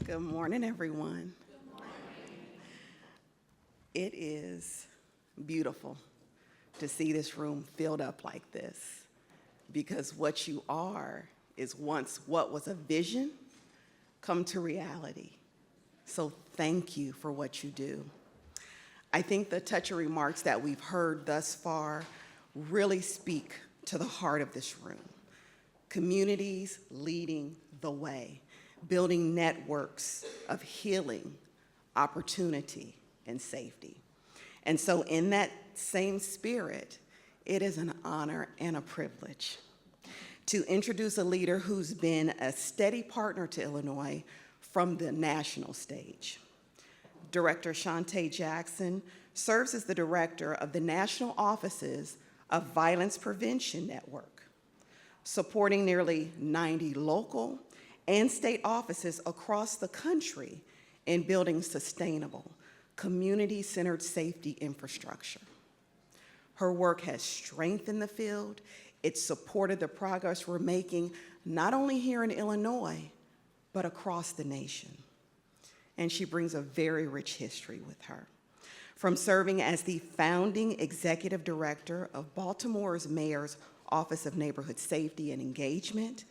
Good morning, everyone. Good morning. It is beautiful to see this room filled up like this, because what you are is once what was a vision come to reality. So thank you for what you do. I think the touch of remarks that we've heard thus far really speak to the heart of this room. Communities leading the way, building networks of healing, opportunity, and safety. And so in that same spirit, it is an honor and a privilege to introduce a leader who's been a steady partner to Illinois from the national stage. Director Shantay Jackson serves as the director of the National Offices of Violence Prevention Network, supporting nearly 90 local and state offices across the country in building sustainable, community-centered safety infrastructure. Her work has strengthened the field. It's supported the progress we're making, not only here in Illinois, but across the nation. And she brings a very rich history with her. From serving as the founding executive director of Baltimore's Mayor's Office of Neighborhood Safety and Engagement,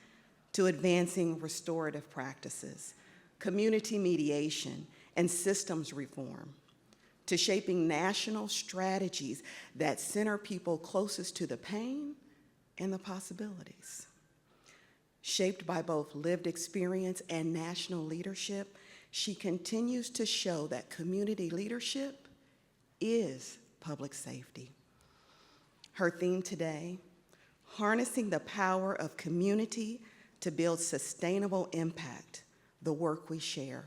to advancing restorative practices, community mediation, and systems reform, to shaping national strategies that center people closest to the pain and the possibilities. Shaped by both lived experience and national leadership, she continues to show that community leadership is public safety. Her theme today, harnessing the power of community to build sustainable impact, the work we share.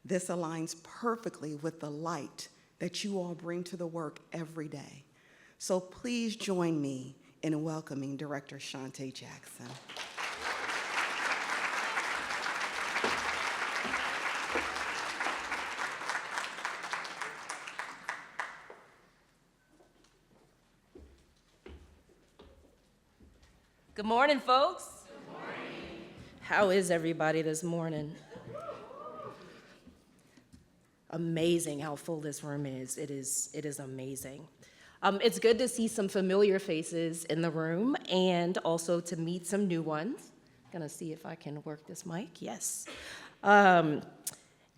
This aligns perfectly with the light that you all bring to the work every day. So please join me in welcoming Director Shantay Jackson. Good morning, folks. How is everybody this morning? Amazing how full this room is. It is amazing. It's good to see some familiar faces in the room and also to meet some new ones. Gonna see if I can work this mic. Yes. And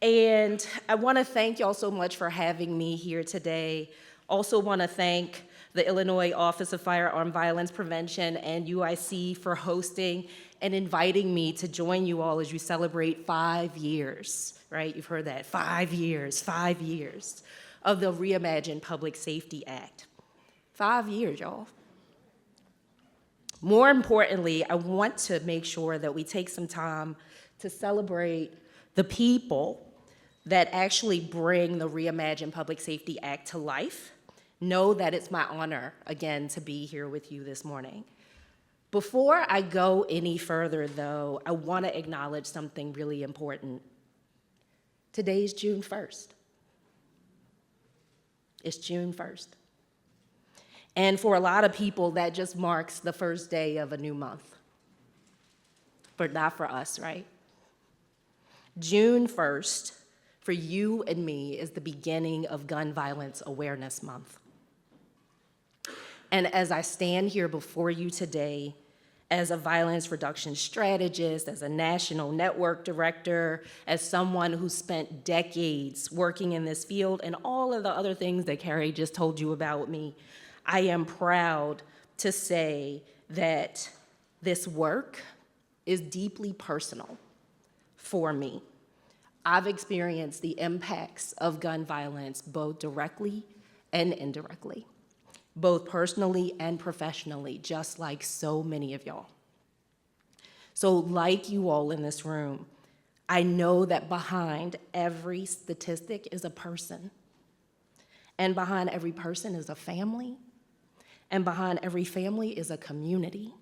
I want to thank y'all so much for having me here today. Also want to thank the Illinois Office of Firearm Violence Prevention and UIC for hosting and inviting me to join you all as you celebrate 5 years, right? You've heard that, 5 years of the Reimagine Public Safety Act. 5 years, y'all. More importantly, I want to make sure that we take some time to celebrate the people that actually bring the Reimagine Public Safety Act to life. Know that it's my honor, again, to be here with you this morning. Before I go any further, though, I want to acknowledge something really important. Today's June 1st. It's June 1st. And for a lot of people, that just marks the first day of a new month. But not for us, right? June 1st, for you and me, is the beginning of Gun Violence Awareness Month. And as I stand here before you today, as a violence reduction strategist, as a national network director, as someone who spent decades working in this field, and all of the other things that Carrie just told you about me, I am proud to say that this work is deeply personal for me. I've experienced the impacts of gun violence both directly and indirectly, both personally and professionally, just like so many of y'all. So like you all in this room, I know that behind every statistic is a person, and behind every person is a family, and behind every family is a community.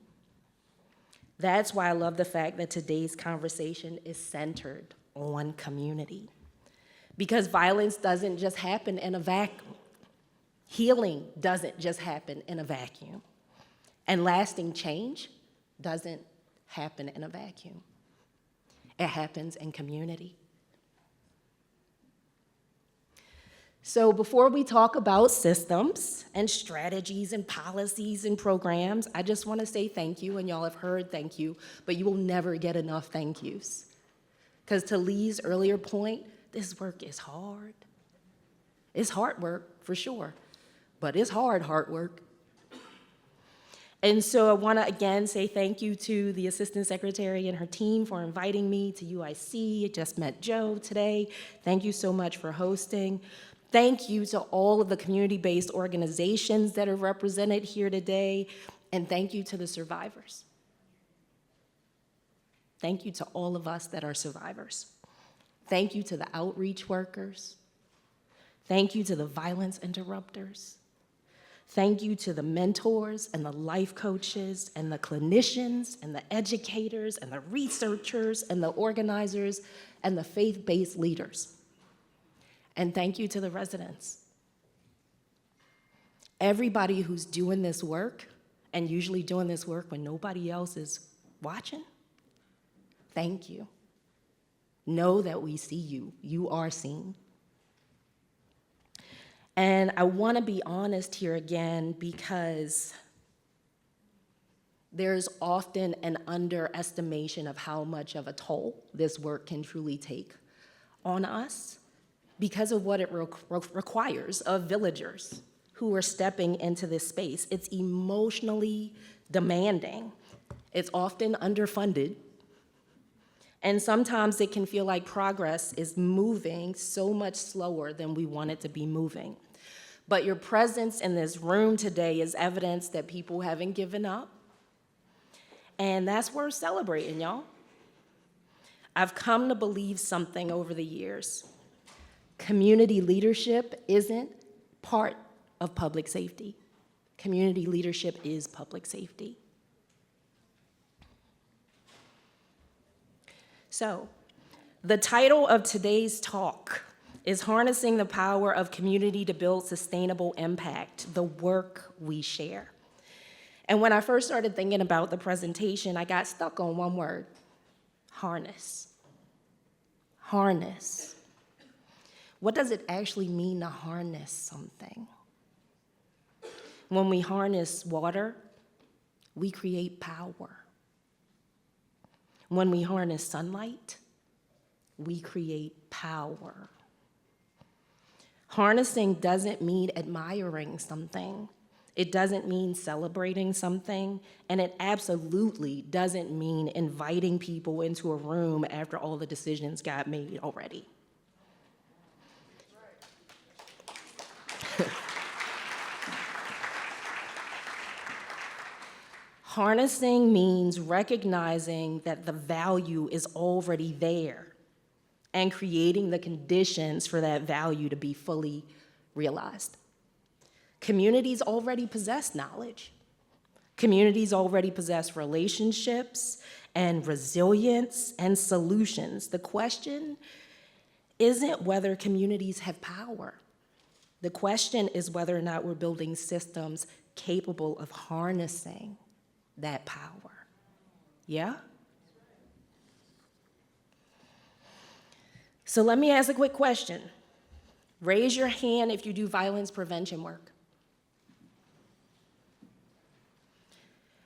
That's why I love the fact that today's conversation is centered on community, because violence doesn't just happen in a vacuum. Healing doesn't just happen in a vacuum. And lasting change doesn't happen in a vacuum. It happens in community. So before we talk about systems and strategies and policies and programs, I just want to say thank you, and y'all have heard thank you, but you will never get enough thank yous. Because to Lee's earlier point, this work is hard. It's hard work, for sure, but it's hard work. And so I want to again say thank you to the Assistant Secretary and her team for inviting me to UIC. I just met Joe today. Thank you so much for hosting. Thank you to all of the community-based organizations that are represented here today, and thank you to the survivors. Thank you to all of us that are survivors. Thank you to the outreach workers. Thank you to the violence interrupters. Thank you to the mentors and the life coaches and the clinicians and the educators and the researchers and the organizers and the faith-based leaders. And thank you to the residents. Everybody who's doing this work, and usually doing this work when nobody else is watching, thank you. Know that we see you. You are seen. And I want to be honest here again because there's often an underestimation of how much of a toll this work can truly take on us because of what it requires of villagers who are stepping into this space. It's emotionally demanding. It's often underfunded. And sometimes it can feel like progress is moving so much slower than we want it to be moving. But your presence in this room today is evidence that people haven't given up. And that's worth celebrating, y'all. I've come to believe something over the years. Community leadership isn't part of public safety. Community leadership is public safety. So, the title of today's talk is Harnessing the Power of Community to Build Sustainable Impact, the Work We Share. And when I first started thinking about the presentation, I got stuck on one word: harness. Harness. What does it actually mean to harness something? When we harness water, we create power. When we harness sunlight, we create power. Harnessing doesn't mean admiring something. It doesn't mean celebrating something. And it absolutely doesn't mean inviting people into a room after all the decisions got made already. Harnessing means recognizing that the value is already there and creating the conditions for that value to be fully realized. Communities already possess knowledge. Communities already possess relationships and resilience and solutions. The question isn't whether communities have power. The question is whether or not we're building systems capable of harnessing that power. Yeah? So let me ask a quick question. Raise your hand if you do violence prevention work.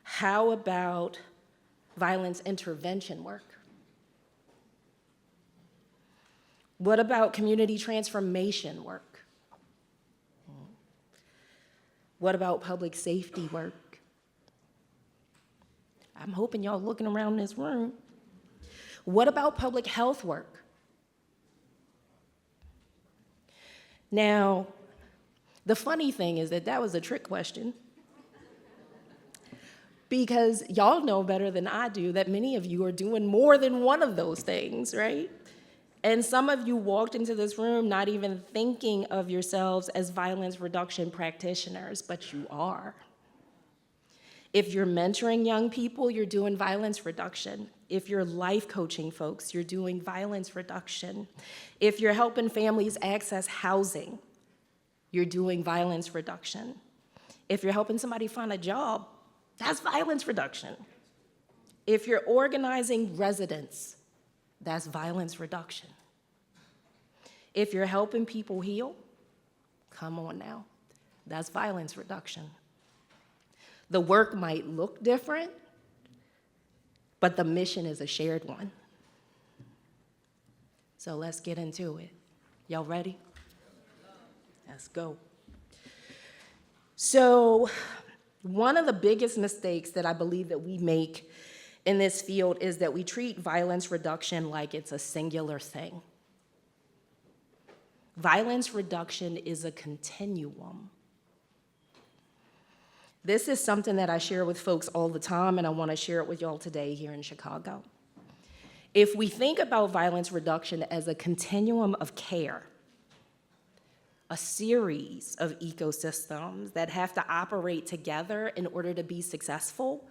How about violence intervention work? What about community transformation work? What about public safety work? I'm hoping y'all looking around this room. What about public health work? Now, the funny thing is that was a trick question, because y'all know better than I do that many of you are doing more than one of those things, right? And some of you walked into this room not even thinking of yourselves as violence reduction practitioners, but you are. If you're mentoring young people, you're doing violence reduction. If you're life coaching folks, you're doing violence reduction. If you're helping families access housing, you're doing violence reduction. If you're helping somebody find a job, that's violence reduction. If you're organizing residents, that's violence reduction. If you're helping people heal, Come on now. That's violence reduction. The work might look different, but the mission is a shared one. So let's get into it. Y'all ready? Let's go. So one of the biggest mistakes that I believe that we make in this field is that we treat violence reduction like it's a singular thing. Violence reduction is a continuum. This is something that I share with folks all the time, and I want to share it with y'all today here in Chicago. If we think about violence reduction as a continuum of care, a series of ecosystems that have to operate together in order to be successful,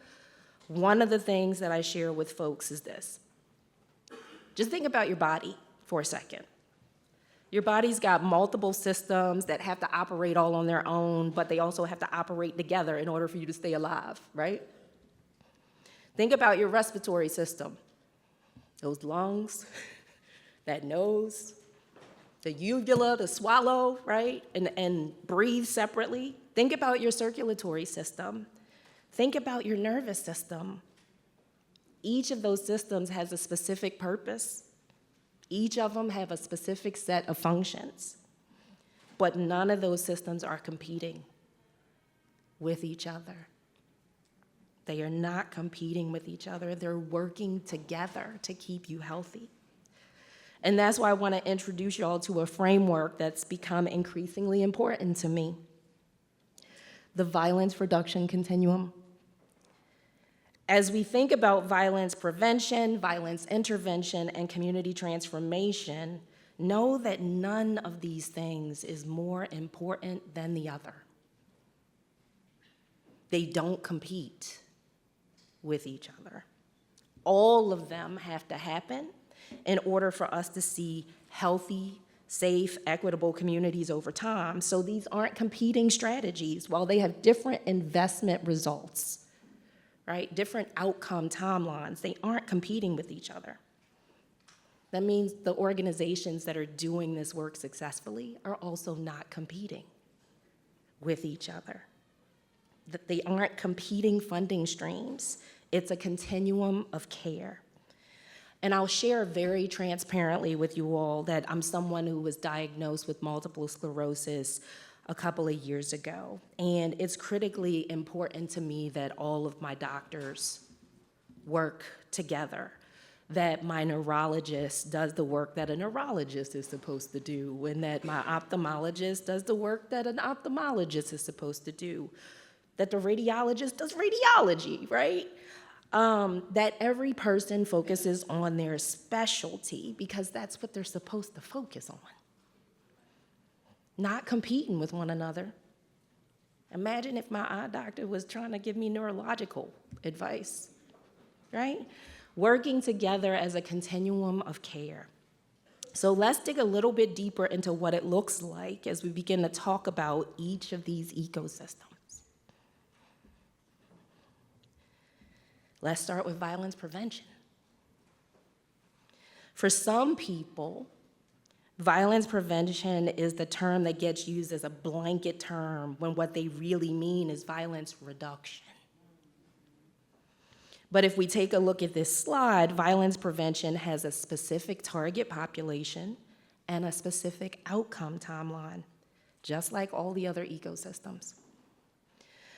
one of the things that I share with folks is this. Just think about your body for a second. Your body's got multiple systems that have to operate all on their own, but they also have to operate together in order for you to stay alive, right? Think about your respiratory system. Those lungs, that nose, the uvula to swallow, right? And breathe separately. Think about your circulatory system. Think about your nervous system. Each of those systems has a specific purpose. Each of them have a specific set of functions, but none of those systems are competing with each other. They are not competing with each other. They're working together to keep you healthy. And that's why I want to introduce y'all to a framework that's become increasingly important to me. The violence reduction continuum. As we think about violence prevention, violence intervention, and community transformation, know that none of these things is more important than the other. They don't compete with each other. All of them have to happen in order for us to see healthy, safe, equitable communities over time. So these aren't competing strategies. While they have different investment results, right, different outcome timelines, they aren't competing with each other. That means the organizations that are doing this work successfully are also not competing with each other. That they aren't competing funding streams. It's a continuum of care. And I'll share very transparently with you all that I'm someone who was diagnosed with multiple sclerosis a couple of years ago. And it's critically important to me that all of my doctors work together, that my neurologist does the work that a neurologist is supposed to do, and that my ophthalmologist does the work that an ophthalmologist is supposed to do, that the radiologist does radiology, right? That every person focuses on their specialty because that's what they're supposed to focus on. Not competing with one another. Imagine if my eye doctor was trying to give me neurological advice, right? Working together as a continuum of care. So let's dig a little bit deeper into what it looks like as we begin to talk about each of these ecosystems. Let's start with violence prevention. For some people, violence prevention is the term that gets used as a blanket term when what they really mean is violence reduction. But if we take a look at this slide, violence prevention has a specific target population and a specific outcome timeline, just like all the other ecosystems.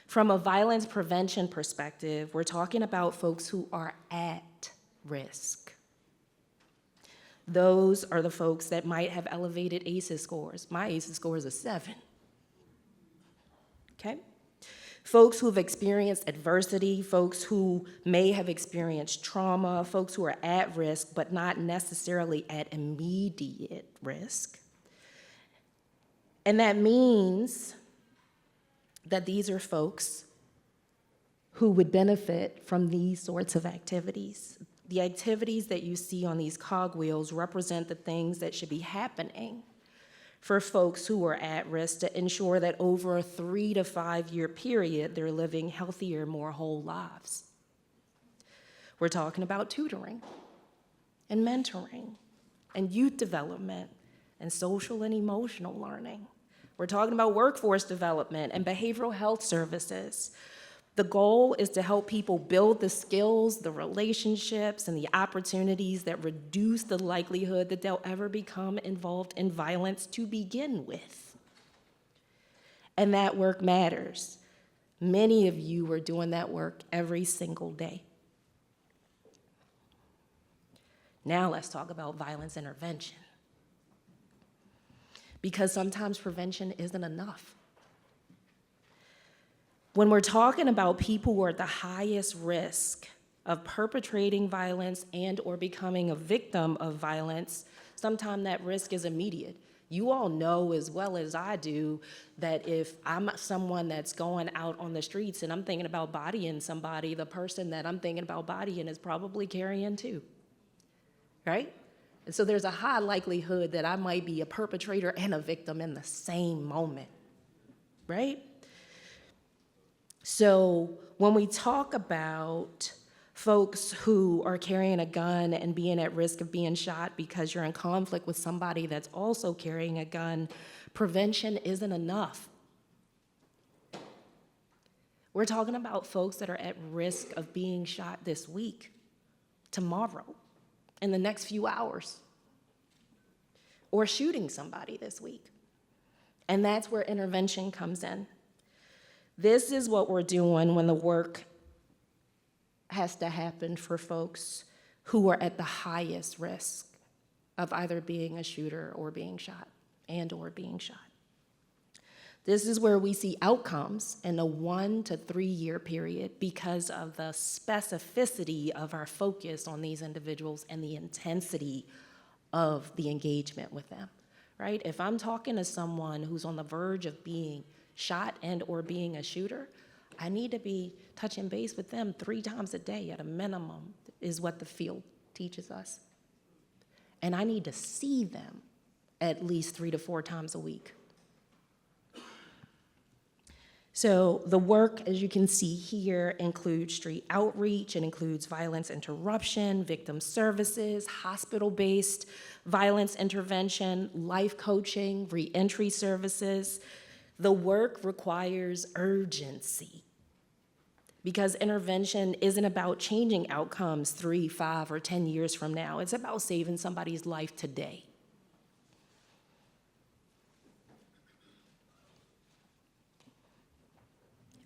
From a violence prevention perspective, we're talking about folks who are at risk. Those are the folks that might have elevated ACEs scores. My ACEs score is a 7. Okay? Folks who've experienced adversity, folks who may have experienced trauma, folks who are at risk but not necessarily at immediate risk. And that means that these are folks who would benefit from these sorts of activities. The activities that you see on these cogwheels represent the things that should be happening for folks who are at risk to ensure that over a 3 to 5 year period, they're living healthier, more whole lives. We're talking about tutoring and mentoring and youth development and social and emotional learning. We're talking about workforce development and behavioral health services. The goal is to help people build the skills, the relationships, and the opportunities that reduce the likelihood that they'll ever become involved in violence to begin with. And that work matters. Many of you are doing that work every single day. Now let's talk about violence intervention. Because sometimes prevention isn't enough. When we're talking about people who are at the highest risk of perpetrating violence and or becoming a victim of violence, sometimes that risk is immediate. You all know as well as I do that if I'm someone that's going out on the streets and I'm thinking about bodying somebody, the person that I'm thinking about bodying is probably carrying too, right? And so there's a high likelihood that I might be a perpetrator and a victim in the same moment, right? So when we talk about folks who are carrying a gun and being at risk of being shot because you're in conflict with somebody that's also carrying a gun, prevention isn't enough. We're talking about folks that are at risk of being shot this week, tomorrow, in the next few hours, or shooting somebody this week. And that's where intervention comes in. This is what we're doing when the work has to happen for folks who are at the highest risk of either being a shooter or being shot and or being shot. This is where we see outcomes in a 1 to 3 year period because of the specificity of our focus on these individuals and the intensity of the engagement with them, right? If I'm talking to someone who's on the verge of being shot and or being a shooter, I need to be touching base with them 3 times a day at a minimum, is what the field teaches us. And I need to see them at least 3 to 4 times a week. So the work, as you can see here, includes street outreach, it includes violence interruption, victim services, hospital-based violence intervention, life coaching, reentry services. The work requires urgency because intervention isn't about changing outcomes 3, 5, or 10 years from now. It's about saving somebody's life today.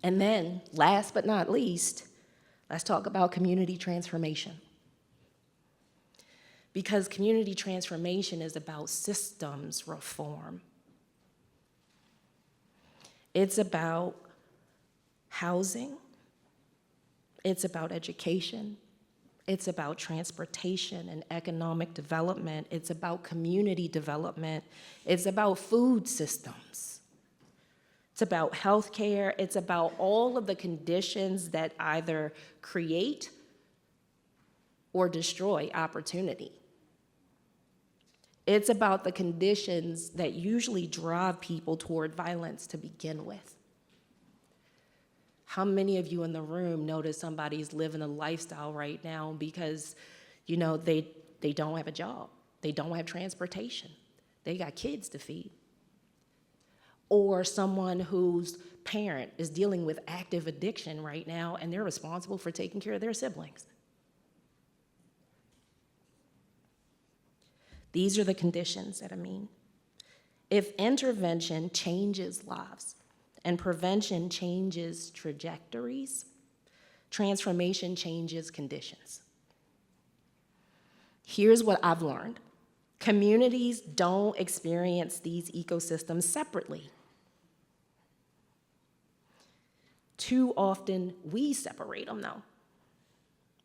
And then, last but not least, let's talk about community transformation. Because community transformation is about systems reform. It's about housing, it's about education, it's about transportation and economic development, it's about community development, it's about food systems. It's about healthcare, it's about all of the conditions that either create or destroy opportunity. It's about the conditions that usually drive people toward violence to begin with. How many of you in the room notice somebody's living a lifestyle right now because, you know, they don't have a job, they don't have transportation, they got kids to feed? Or someone whose parent is dealing with active addiction right now and they're responsible for taking care of their siblings. These are the conditions that I mean. If intervention changes lives and prevention changes trajectories, transformation changes conditions. Here's what I've learned. Communities don't experience these ecosystems separately. Too often, we separate them though.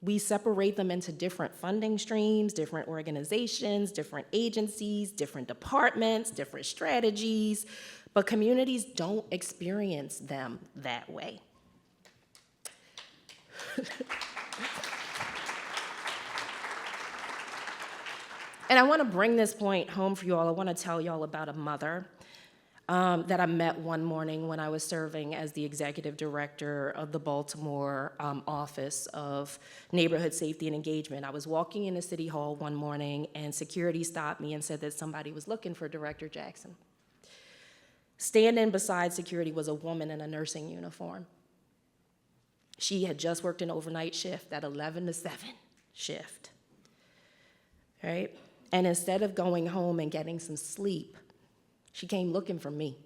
We separate them into different funding streams, different organizations, different agencies, different departments, different strategies, but communities don't experience them that way. And I want to bring this point home for you all. I want to tell y'all about a mother that I met one morning when I was serving as the executive director of the Baltimore Office of Neighborhood Safety and Engagement. I was walking into City Hall one morning and security stopped me and said that somebody was looking for Director Jackson. Standing beside security was a woman in a nursing uniform. She had just worked an overnight shift, that 11 to 7 shift, right? And instead of going home and getting some sleep, she came looking for me.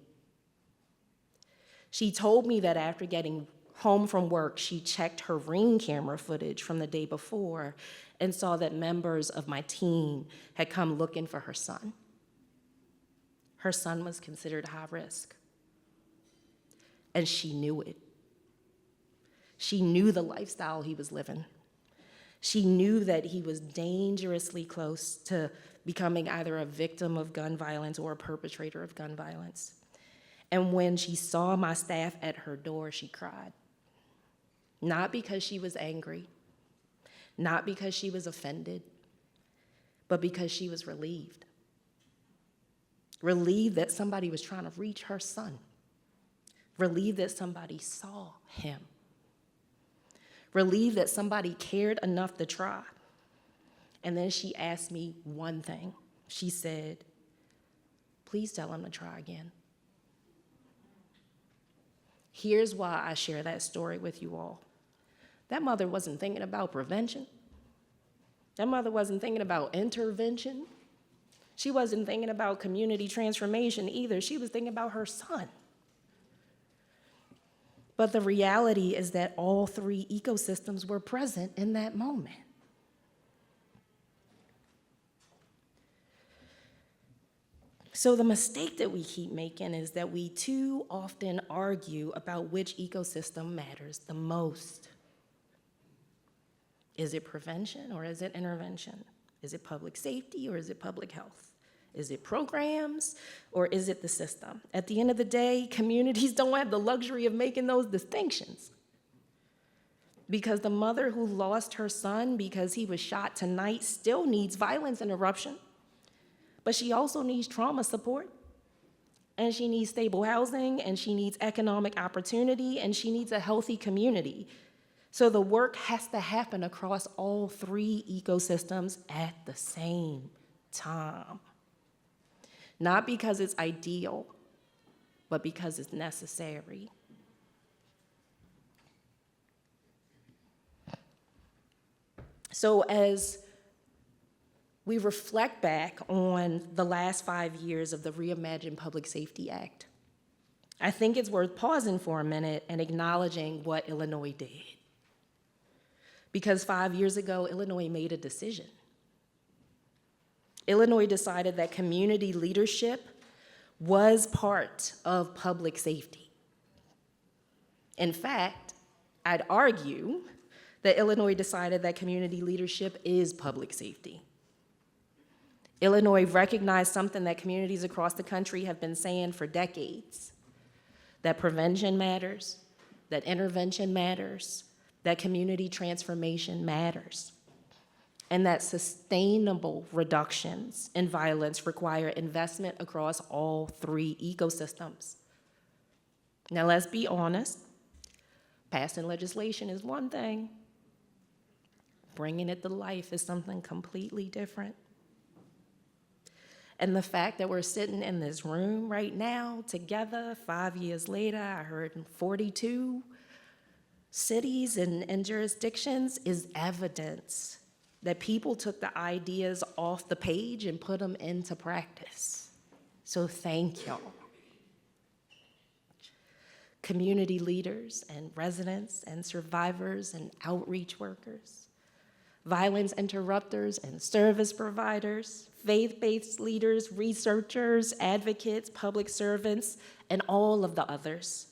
She told me that after getting home from work, she checked her Ring camera footage from the day before and saw that members of my team had come looking for her son. Her son was considered high risk, and she knew it. She knew the lifestyle he was living. She knew that he was dangerously close to becoming either a victim of gun violence or a perpetrator of gun violence. And when she saw my staff at her door, she cried. Not because she was angry, not because she was offended, but because she was relieved. Relieved that somebody was trying to reach her son. Relieved that somebody saw him. Relieved that somebody cared enough to try. And then she asked me one thing. She said, "Please tell him to try again." Here's why I share that story with you all. That mother wasn't thinking about prevention. That mother wasn't thinking about intervention. She wasn't thinking about community transformation either. She was thinking about her son. But the reality is that all three ecosystems were present in that moment. So the mistake that we keep making is that we too often argue about which ecosystem matters the most. Is it prevention or is it intervention? Is it public safety or is it public health? Is it programs or is it the system? At the end of the day, communities don't have the luxury of making those distinctions. Because the mother who lost her son because he was shot tonight still needs violence interruption, but she also needs trauma support, and she needs stable housing, and she needs economic opportunity, and she needs a healthy community. So the work has to happen across all three ecosystems at the same time. Not because it's ideal, but because it's necessary. So as we reflect back on the last 5 years of the Reimagine Public Safety Act, I think it's worth pausing for a minute and acknowledging what Illinois did. Because 5 years ago, Illinois made a decision. Illinois decided that community leadership was part of public safety. In fact, I'd argue that Illinois decided that community leadership is public safety. Illinois recognized something that communities across the country have been saying for decades, that prevention matters, that intervention matters, that community transformation matters, and that sustainable reductions in violence require investment across all three ecosystems. Now, let's be honest, passing legislation is one thing, bringing it to life is something completely different. And the fact that we're sitting in this room right now together 5 years later, I heard in 42 cities and jurisdictions, is evidence that people took the ideas off the page and put them into practice. So thank y'all. Community leaders and residents and survivors and outreach workers, violence interrupters and service providers, faith-based leaders, researchers, advocates, public servants, and all of the others.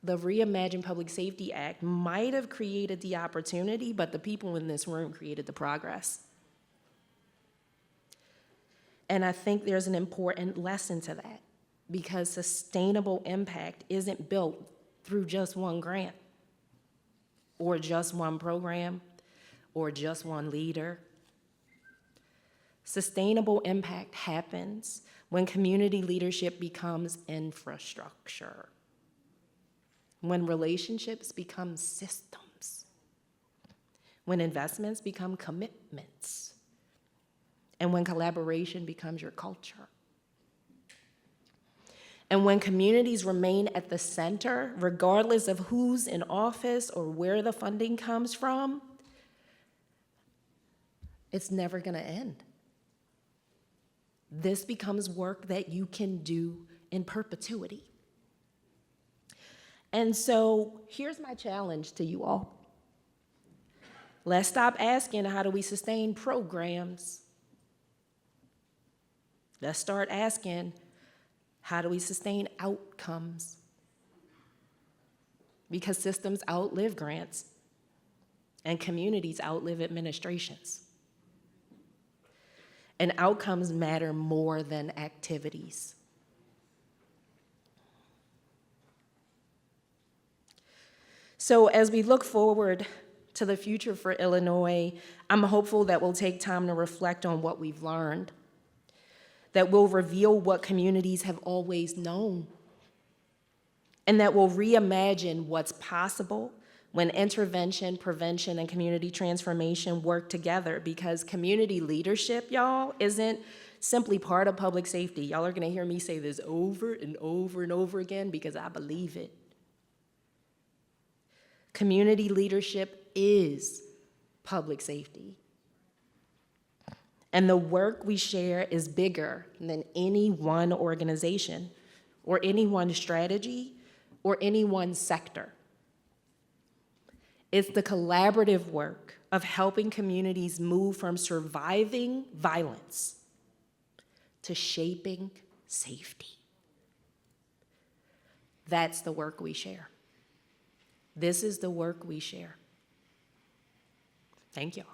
The Reimagine Public Safety Act might have created the opportunity, but the people in this room created the progress. And I think there's an important lesson to that, because sustainable impact isn't built through just one grant, or just one program, or just one leader. Sustainable impact happens when community leadership becomes infrastructure, when relationships become systems, when investments become commitments, and when collaboration becomes your culture. And when communities remain at the center, regardless of who's in office or where the funding comes from, it's never going to end. This becomes work that you can do in perpetuity. And so here's my challenge to you all. Let's stop asking, how do we sustain programs? Let's start asking, how do we sustain outcomes? Because systems outlive grants, and communities outlive administrations. And outcomes matter more than activities. So as we look forward to the future for Illinois, I'm hopeful that we'll take time to reflect on what we've learned, that will reveal what communities have always known, and that will reimagine what's possible when intervention, prevention, and community transformation work together, because community leadership, y'all, isn't simply part of public safety. Y'all are gonna hear me say this over and over and over again because I believe it. Community leadership is public safety. And the work we share is bigger than any one organization or any one strategy or any one sector. It's the collaborative work of helping communities move from surviving violence to shaping safety. That's the work we share. This is the work we share. Thank you.